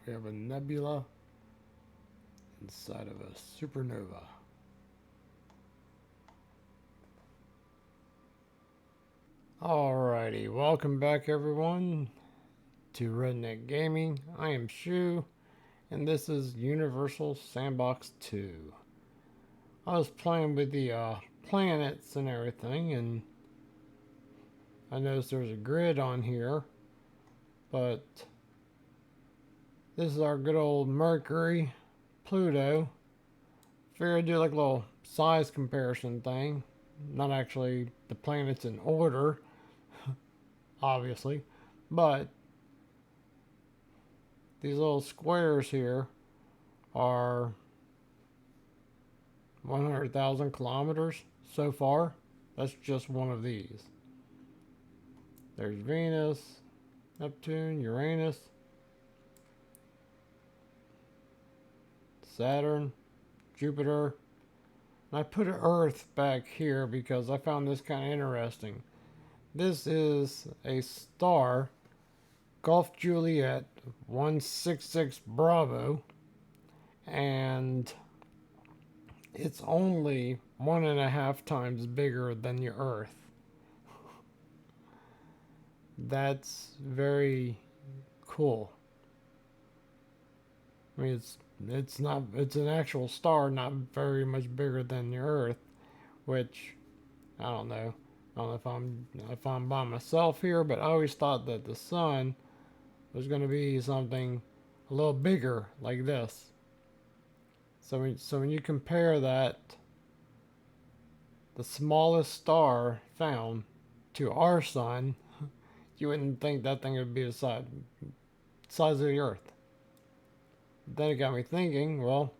We have a nebula inside of a supernova. Alrighty, welcome back everyone to Redneck Gaming. I am Shu, and this is Universal Sandbox 2. I was playing with the planets and everything, and I noticed there's a grid on here, but this is our good old Mercury, Pluto. Figured I'd do like a little size comparison thing. Not actually the planets in order, obviously, but these little squares here are 100,000 kilometers so far. That's just one of these. There's Venus, Neptune, Uranus, Saturn, Jupiter. And I put Earth back here because I found this kind of interesting. This is a star, Golf Juliet 166 Bravo, and it's only 1.5 times bigger than the Earth. That's very cool. I mean, it's an actual star, not very much bigger than the Earth, which I don't know. I don't know if I'm by myself here, but I always thought that the sun was going to be something a little bigger like this. So when you compare that, the smallest star found, to our sun, you wouldn't think that thing would be the size of the Earth. Then it got me thinking, well,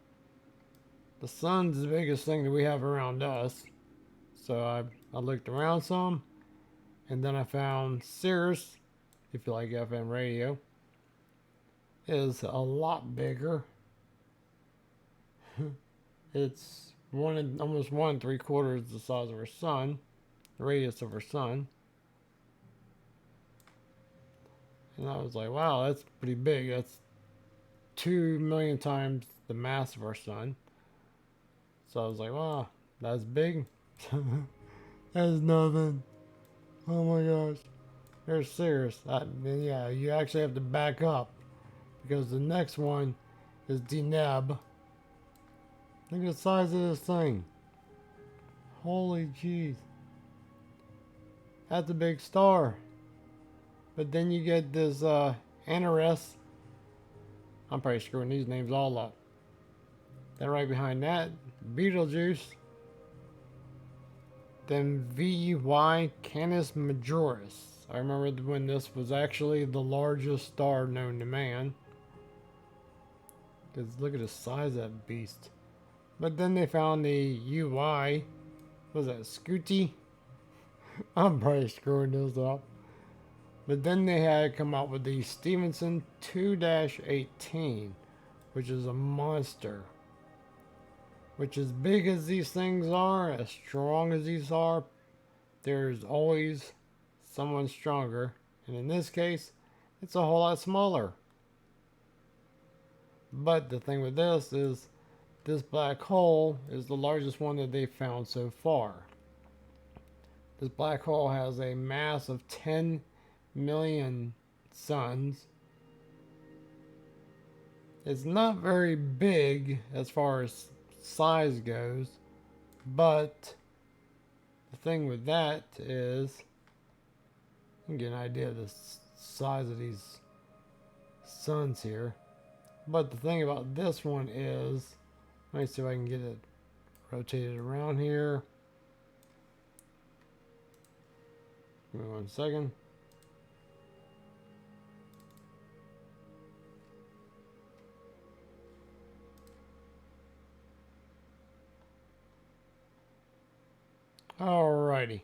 the sun's the biggest thing that we have around us. So I looked around some, and then I found Sirius, if you like FM radio, is a lot bigger. It's almost 1 3/4 the size of our sun, the radius of our sun. And I was like, wow, that's pretty big. That's 2 million times the mass of our sun. So I was like, wow, that's big. That's nothing. Oh my gosh. There's Sirius. Yeah, you actually have to back up because the next one is Deneb. Look at the size of this thing. Holy jeez. That's a big star. But then you get this Antares. I'm probably screwing these names all up. Then right behind that, Betelgeuse. Then VY Canis Majoris. I remember when this was actually the largest star known to man. Because look at the size of that beast. But then they found the UY. What was that, Scooty? I'm probably screwing this up. But then they had come out with the Stevenson 2-18, which is a monster. Which, as big as these things are, as strong as these are, there's always someone stronger. And in this case, it's a whole lot smaller. But the thing with this is, this black hole is the largest one that they've found so far. This black hole has a mass of 10 million suns. It's not very big as far as size goes, but the thing with that is you can get an idea of the size of these suns here. But the thing about this one is, let me see if I can get it rotated around here. Give me 1 second. Alrighty.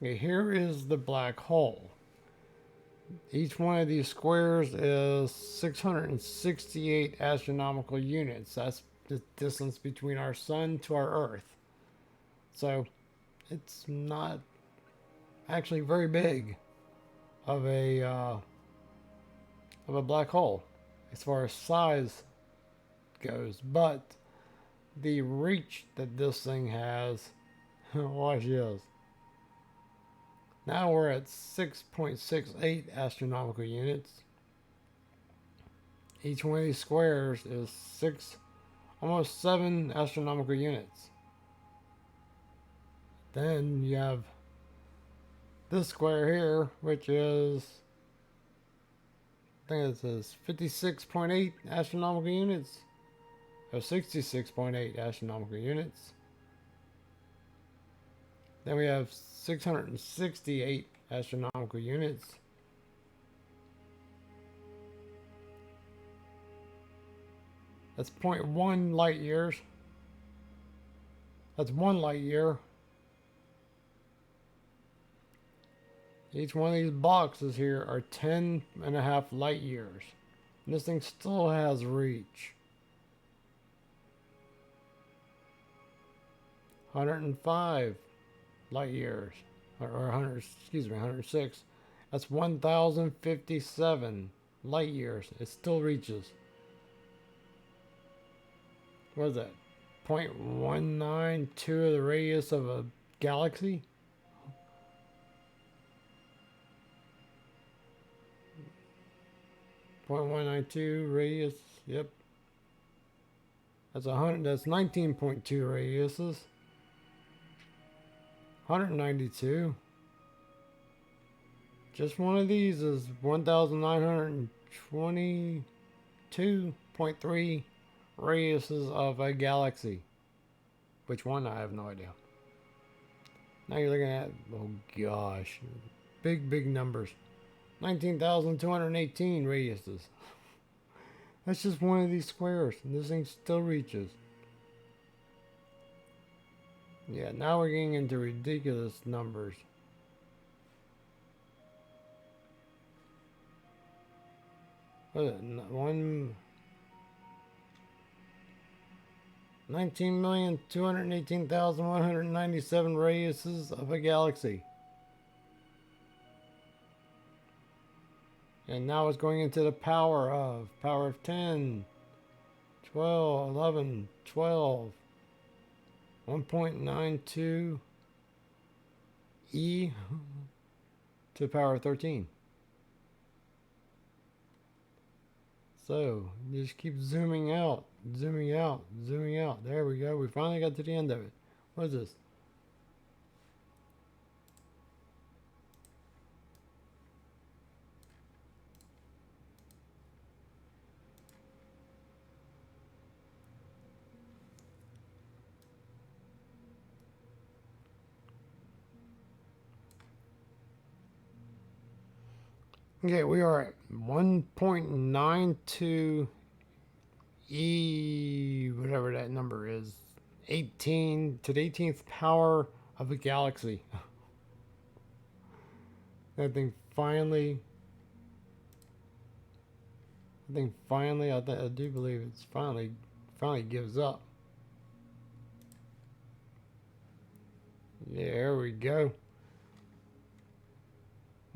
Okay, here is the black hole. Each one of these squares is 668 astronomical units. That's the distance between our sun to our Earth. So it's not actually very big of a black hole. as far as size goes, but the reach that this thing has, watch this. Now we're at 6.68 astronomical units. Each one of these squares is almost 7 astronomical units. Then you have this square here, which is, I think it says 56.8 astronomical units, or 66.8 astronomical units. Then we have 668 astronomical units. That's 0.1 light years. That's 1 light year. Each one of these boxes here are 10.5 light years. And this thing still has reach. 105 light years. Or 106. That's 1,057 light years. It still reaches. What is that? 0.192 of the radius of a galaxy? .192 radius. Yep. That's 100. That's 19.2 radiuses. 192. Just one of these is 1,922.3 radiuses of a galaxy. Which one? I have no idea. Now you're looking at, oh gosh, big numbers. 19,218 radiuses. That's just one of these squares, and this thing still reaches. Yeah, now we're getting into ridiculous numbers. What is it? 19,218,197 radiuses of a galaxy. And now it's going into the power of 10, 12, 11, 12, 1.92 e to the power of 13. So just keep zooming out, zooming out, zooming out. There we go. We finally got to the end of it. What is this? Okay, we are at 1.92 e, whatever that number is, 18 to the 18th power of a galaxy. That thing finally, I do believe it's finally gives up. Yeah, there we go.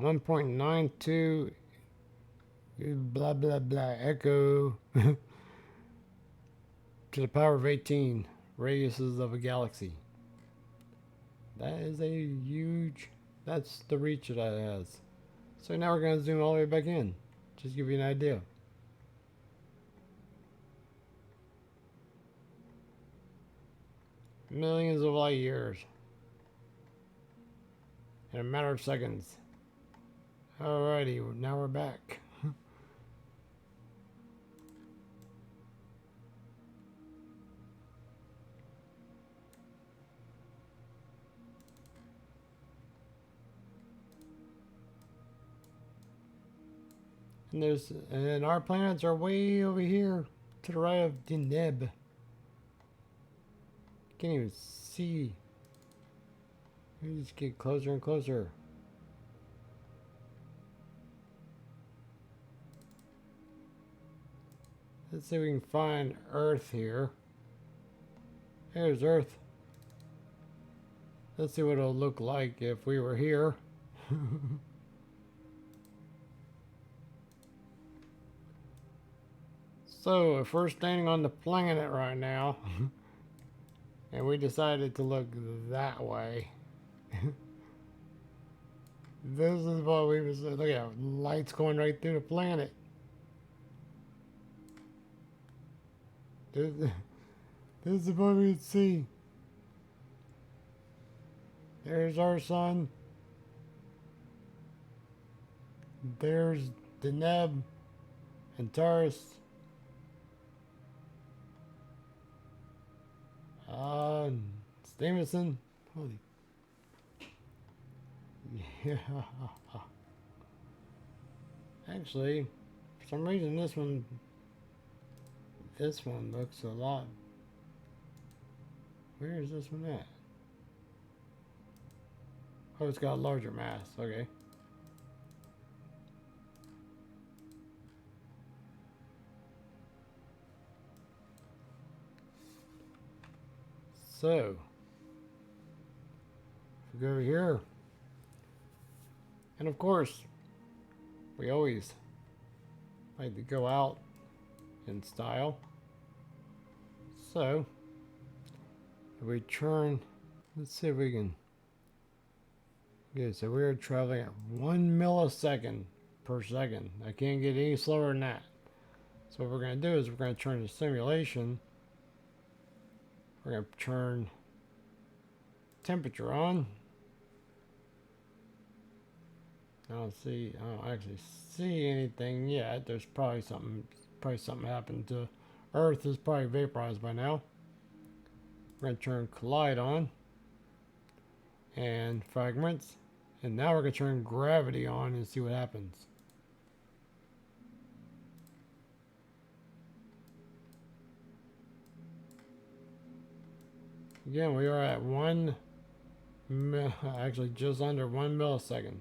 1.92 blah blah blah echo to the power of 18 radiuses of a galaxy. That is a huge, that's the reach that it has. So now we're going to zoom all the way back in, just to give you an idea. Millions of light years in a matter of seconds. Alrighty, now we're back. And our planets are way over here to the right of the Neb. Can't even see. We just get closer and closer. Let's see if we can find Earth here. There's Earth. Let's see what it'll look like if we were here. So if we're standing on the planet right now, and we decided to look that way, this is what we was. Look at lights going right through the planet. This, this is what we'd see. There's our sun. There's the Neb and Taurus. Stevenson. Holy. Yeah. Actually, for some reason this one looks a lot. Where is this one at? Oh, it's got a larger mass. Okay. So, if we go over here, and of course, we always like to go out in style. So, if we turn, let's see if we can. Okay, so we're traveling at 1 millisecond per second. I can't get any slower than that. So what we're going to do is we're going to turn the simulation. We're going to turn temperature on. I don't actually see anything yet. There's probably something happened to Earth is probably vaporized by now. We're going to turn collide on and fragments. And now we're going to turn gravity on and see what happens. Again, we are at actually just under 1 millisecond.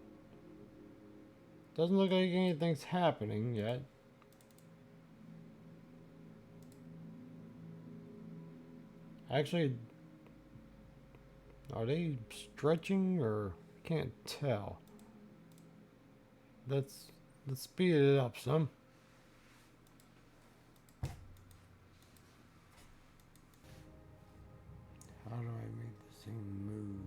Doesn't look like anything's happening yet. Actually, are they stretching or can't tell? Let's speed it up some. How do I make this thing move?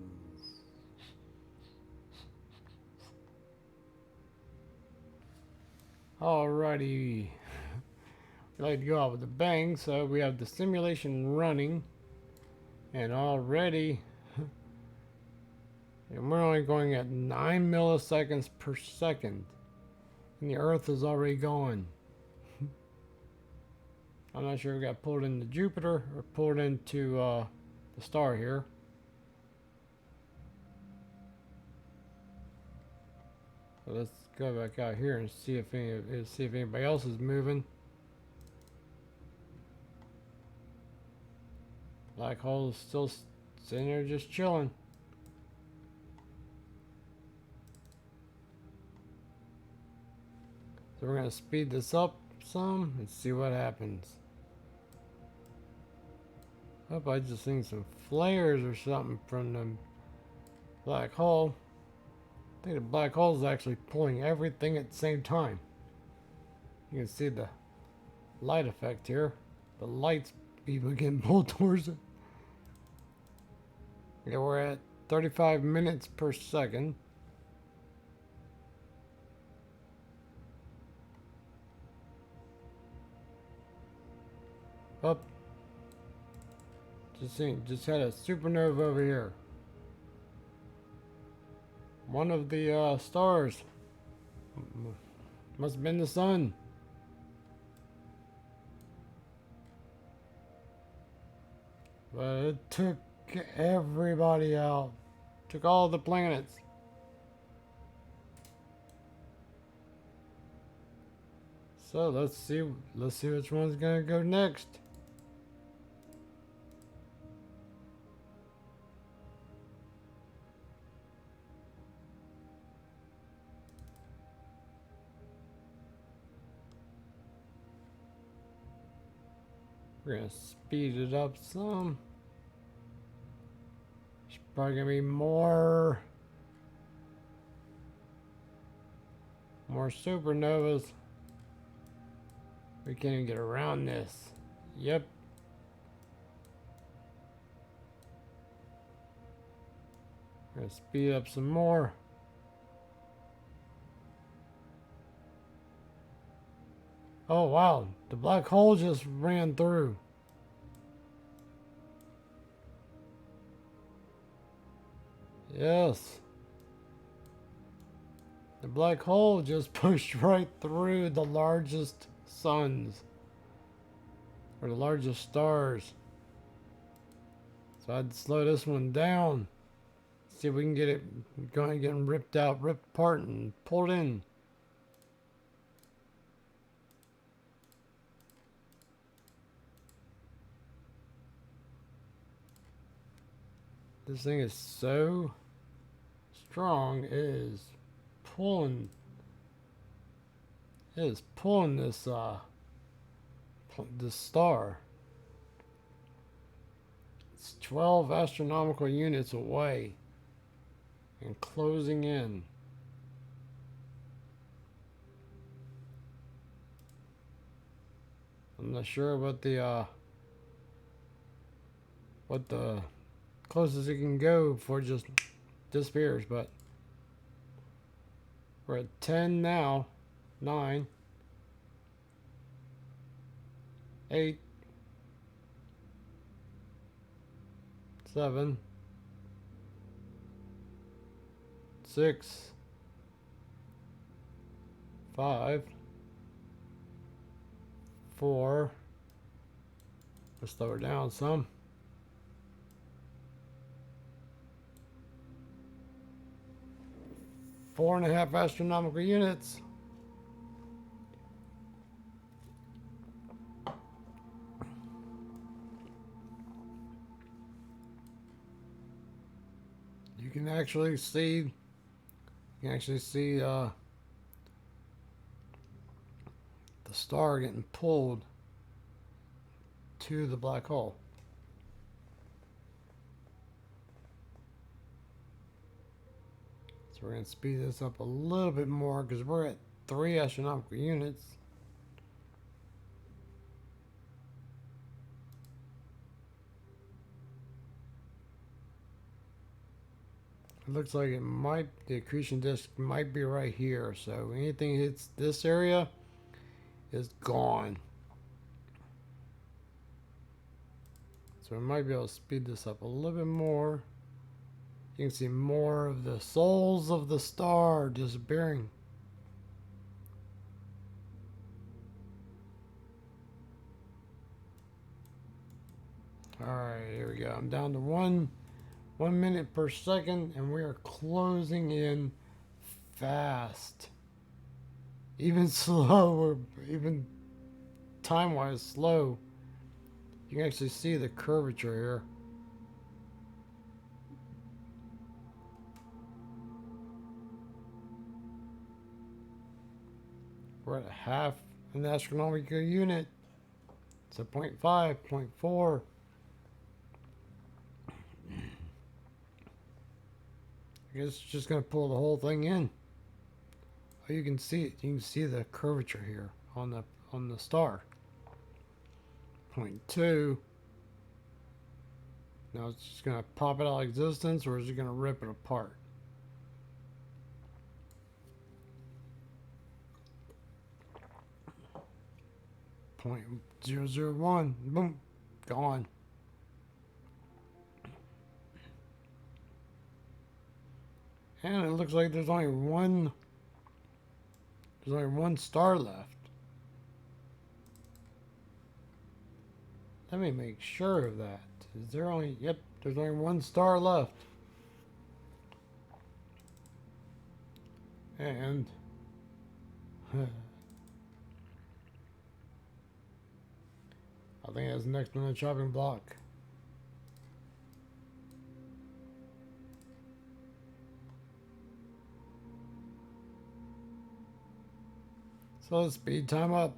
Alrighty. We like to go out with a bang, so we have the simulation running, and already, and we're only going at 9 milliseconds per second, and the Earth is already gone. I'm not sure if we got pulled into Jupiter or pulled into the star here. So let's go back out here and see if anybody else is moving. Black hole is still sitting there just chilling. So we're gonna speed this up some and see what happens. Hope I just seen some flares or something from the black hole. I think the black hole is actually pulling everything at the same time. You can see the light effect here. The light's even getting pulled towards it. Yeah, we're at 35 minutes per second. Up. Just had a supernova over here. One of the stars. Must have been the sun. But it took everybody out. Took all the planets. So let's see which one's gonna go next. We're gonna speed it up some. There's probably gonna be more supernovas. We can't even get around this. Yep. We're gonna speed up some more. Oh wow, the black hole just ran through. Yes. The black hole just pushed right through the largest suns. Or the largest stars. So I'd slow this one down. See if we can get it going, getting ripped out, ripped apart, and pulled in. This thing is so strong, it is pulling this this star. It's 12 astronomical units away and closing in. I'm not sure what the closest it can go before it just disappears, but we're at 10 now. 9, 8, 7, 6, 5, 4. Let's slow her down some. 4.5 astronomical units. You can actually see the star getting pulled to the black hole. So we're going to speed this up a little bit more because we're at 3 astronomical units. It looks like the accretion disk might be right here. So anything hits this area is gone. So we might be able to speed this up a little bit more. You can see more of the souls of the star disappearing. Alright, here we go. I'm down to 1 minute per second, and we are closing in fast. Even slow, or even time-wise slow. You can actually see the curvature here. We're at half an astronomical unit. It's a 0.5, 0.4. I guess it's just going to pull the whole thing in. Oh, you can see it. You can see the curvature here on the star. 0.2. Now it's just going to pop it out of existence, or is it going to rip it apart? .001. Boom. Gone. And it looks like there's only one star left. Let me make sure of that. Is there only... Yep, there's only one star left. And... I think that's next on the chopping block. So let's speed time up.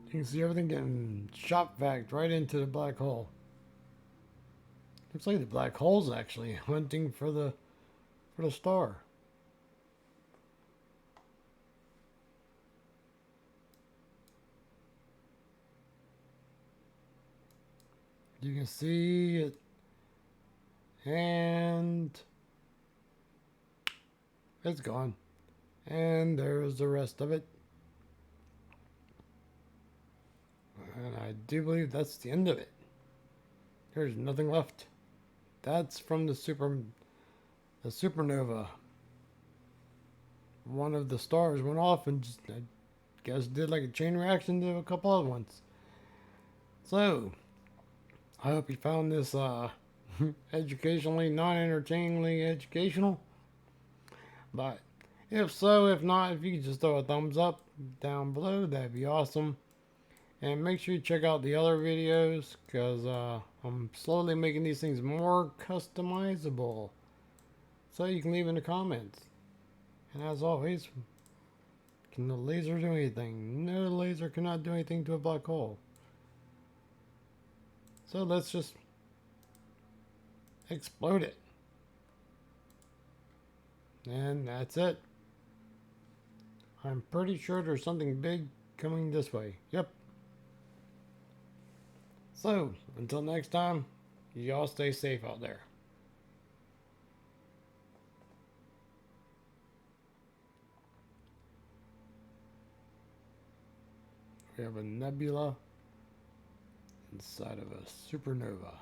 You can see everything getting shot back right into the black hole. Looks like the black hole's actually hunting for the star. You can see it, and it's gone. And there's the rest of it. And I do believe that's the end of it. There's nothing left. That's from the supernova. One of the stars went off and just, I guess, did like a chain reaction to a couple other ones. So, I hope you found this educationally, not entertainingly educational. But if so, if not, if you could just throw a thumbs up down below, that'd be awesome. And make sure you check out the other videos, because I'm slowly making these things more customizable. So you can leave in the comments. And as always, can the laser do anything? No laser cannot do anything to a black hole. So let's just explode it. And that's it. I'm pretty sure there's something big coming this way. Yep. So, until next time, y'all stay safe out there. We have a nebula inside of a supernova.